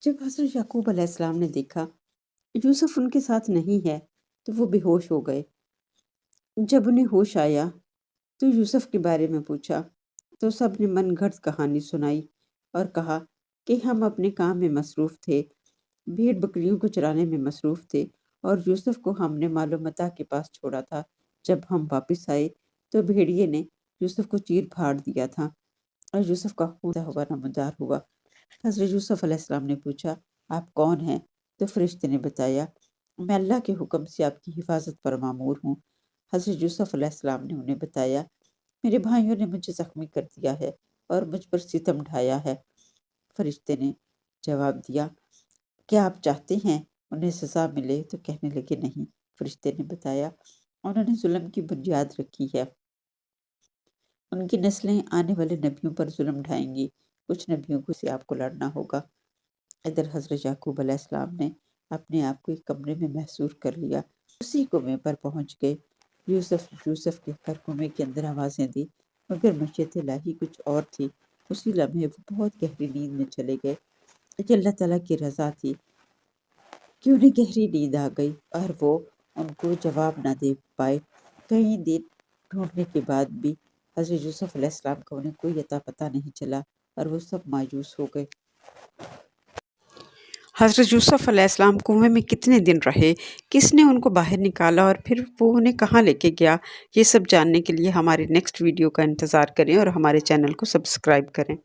جب حضرت یعقوب علیہ السلام نے دیکھا یوسف ان کے ساتھ نہیں ہے تو وہ بے ہوش ہو گئے۔ جب انہیں ہوش آیا تو یوسف کے بارے میں پوچھا تو سب نے من گھڑت کہانی سنائی اور کہا کہ ہم اپنے کام میں مصروف تھے، بھیڑ بکریوں کو چرانے میں مصروف تھے، اور یوسف کو ہم نے مال و متاع کے پاس چھوڑا تھا۔ جب ہم واپس آئے تو بھیڑیے نے یوسف کو چیر پھاڑ دیا تھا اور یوسف کا خون ہوا نمودار ہوا۔ حضرت یوسف علیہ السلام نے پوچھا آپ کون ہیں؟ تو فرشتے نے بتایا میں اللہ کے حکم سے آپ کی حفاظت پر مامور ہوں۔ حضرت یوسف علیہ السلام نے انہیں بتایا میرے بھائیوں نے مجھے زخمی کر دیا ہے اور مجھ پر ستم ڈھایا ہے۔ فرشتے نے جواب دیا کیا آپ چاہتے ہیں انہیں سزا ملے؟ تو کہنے لگے نہیں۔ فرشتے نے بتایا انہوں نے ظلم کی بنیاد رکھی ہے، ان کی نسلیں آنے والے نبیوں پر ظلم ڈھائیں گی، کچھ نبیوں کو سے آپ کو لڑنا ہوگا۔ ادھر حضرت یعقوب علیہ السلام نے اپنے آپ کو ایک کمرے میں محصور کر لیا، اسی کنویں پر پہنچ گئے۔ یوسف کے کر کنویں کے اندر آوازیں دی مگر مشیت الہی کچھ اور تھی۔ اسی لمحے وہ بہت گہری نیند میں چلے گئے۔ یہ اللہ تعالیٰ کی رضا تھی کہ انہیں گہری نیند آ گئی اور وہ ان کو جواب نہ دے پائے۔ کئی دن ڈھونڈنے کے بعد بھی حضرت یوسف علیہ السلام کا انہیں کوئی اتا پتہ نہیں چلا اور وہ سب مایوس ہو گئے۔ حضرت یوسف علیہ السلام کنویں میں کتنے دن رہے، کس نے ان کو باہر نکالا اور پھر وہ انہیں کہاں لے کے گیا، یہ سب جاننے کے لیے ہمارے نیکسٹ ویڈیو کا انتظار کریں اور ہمارے چینل کو سبسکرائب کریں۔